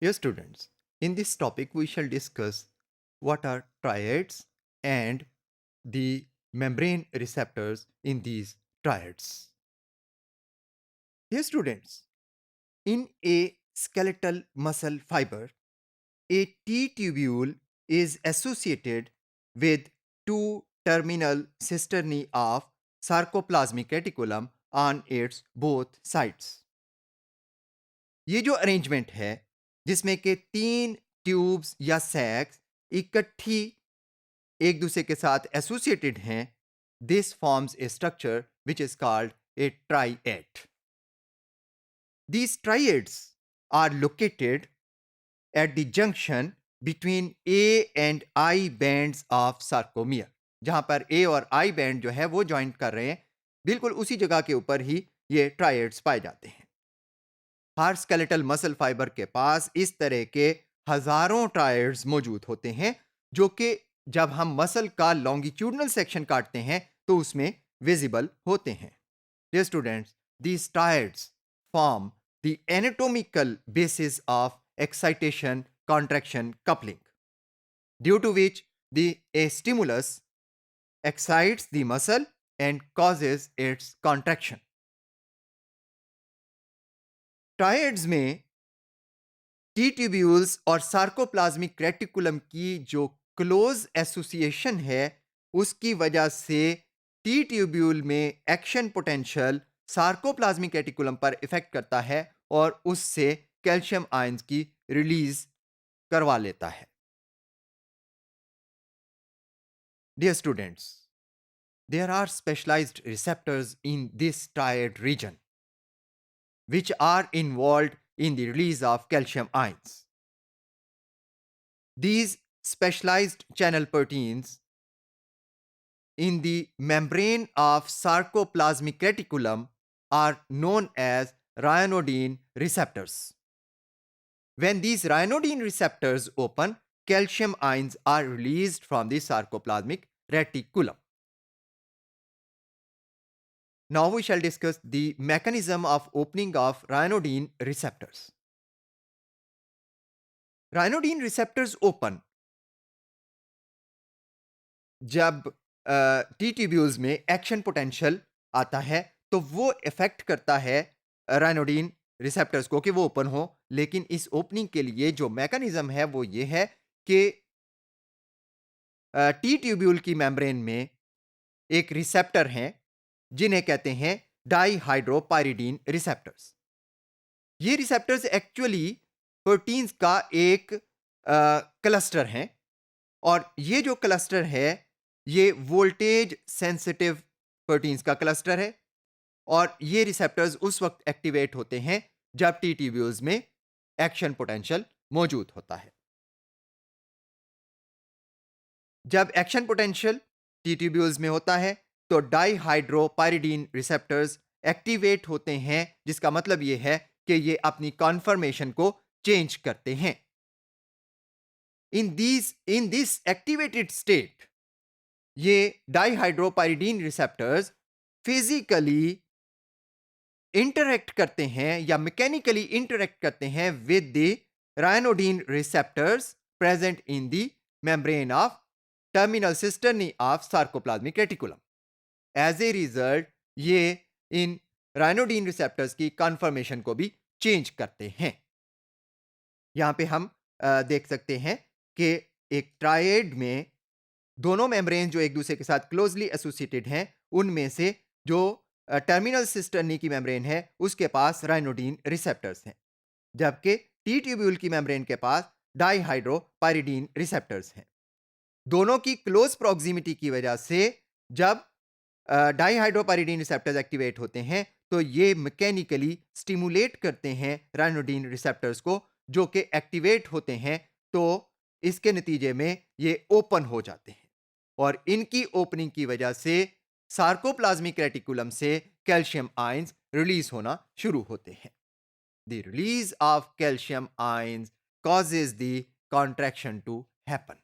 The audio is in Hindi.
Dear students, in this topic we shall discuss what are triads and the membrane receptors in these triads. Dear students, in a skeletal muscle fiber, a T tubule is associated with two terminal cisternae of sarcoplasmic reticulum on its both sides. ये जो अरेंजमेंट है जिसमें के तीन ट्यूब्स या सैक्स इकट्ठी एक दूसरे के साथ एसोसिएटेड हैं, this forms a structure which is called a triad. These triads are located at the junction between A and I bands of sarcomere. जहां पर A और I बैंड जो है वो ज्वाइंट कर रहे हैं, बिल्कुल उसी जगह के ऊपर ही ये ट्राइड्स पाए जाते हैं. हर स्केलेटल मसल फाइबर के पास इस तरह के हजारों ट्राइड्स मौजूद होते हैं जो कि जब हम मसल का लॉन्गिट्यूडनल सेक्शन काटते हैं तो उसमें विजिबल होते हैं. Dear students, these triads form the anatomical basis of excitation contraction coupling, due to which a stimulus excites the muscle and causes its contraction. Triads में टी ट्यूब्यूल्स और सार्कोप्लाज्मिक रेटिकुलम की जो क्लोज एसोसिएशन है उसकी वजह से टी ट्यूब्यूल में एक्शन पोटेंशियल सार्कोप्लाज्मिक रेटिकुलम पर इफेक्ट करता है और उससे कैल्शियम आयंस की रिलीज करवा लेता है. Dear students, there are specialised receptors in this triad region which are involved in the release of calcium ions. These specialized channel proteins in the membrane of sarcoplasmic reticulum are known as ryanodine receptors. When these ryanodine receptors open, calcium ions are released from the sarcoplasmic reticulum. Now we shall discuss the mechanism of opening of ryanodine receptors. Ryanodine receptors open जब टी ट्यूब्यूल्स में एक्शन पोटेंशियल आता है तो वो इफेक्ट करता है राइनोडिन रिसेप्टर्स को कि वो ओपन हो. लेकिन इस ओपनिंग के लिए जो मैकेनिज्म है वो ये है कि टी ट्यूब्यूल की मेम्ब्रेन में एक रिसेप्टर हैं जिन्हें कहते हैं डाईहाइड्रोपाइरिडीन रिसेप्टर्स. ये रिसेप्टर्स एक्चुअली प्रोटीन्स का एक क्लस्टर हैं और ये जो क्लस्टर है ये वोल्टेज सेंसिटिव प्रोटीन्स का क्लस्टर है और ये रिसेप्टर्स उस वक्त एक्टिवेट होते हैं जब टी ट्यूब्यूल्स में एक्शन पोटेंशियल मौजूद होता है. जब एक्शन पोटेंशियल टी ट्यूब्यूल्स में होता है तो डाईहाइड्रोपाइरिडीन रिसेप्टर्स एक्टिवेट होते हैं, जिसका मतलब ये है कि ये अपनी कॉन्फर्मेशन को चेंज करते हैं. in this activated state ये डाईहाइड्रोपाइरिडीन रिसेप्टर्स फिजिकली इंटरेक्ट करते हैं या मैकेनिकली इंटरेक्ट करते हैं with the ryanodine receptors present in the membrane of terminal cisternae of sarcoplasmic reticulum. As a result ये इन रायनोडीन रिसेप्टर्स की कन्फर्मेशन को भी चेंज करते हैं. यहां पे हम देख सकते हैं कि एक ट्रायड में दोनों मेम्ब्रेन जो एक दूसरे के साथ क्लोजली एसोसिएटेड हैं उनमें से जो टर्मिनल सिस्टर्नी की मेम्ब्रेन है उसके पास राइनोडीन रिसेप्टर्स हैं, जबकि टी ट्यूब्यूल की मेम्ब्रेन के पास डाईहाइड्रोपाइरिडीन रिसेप्टर्स हैं. दोनों की क्लोज प्रॉक्सिमिटी की वजह से जब डाईहाइड्रोपाइरिडीन रिसेप्टर्स एक्टिवेट होते हैं तो ये मैकेनिकली स्टिमुलेट करते हैं राइनोडीन रिसेप्टर्स को, जो कि एक्टिवेट होते हैं तो इसके नतीजे में ये ओपन हो जाते हैं और इनकी ओपनिंग की वजह से सार्कोप्लाज्मिक रेटिकुलम से कैल्शियम आयंस रिलीज होना शुरू होते हैं. The release of calcium ions causes the contraction to happen.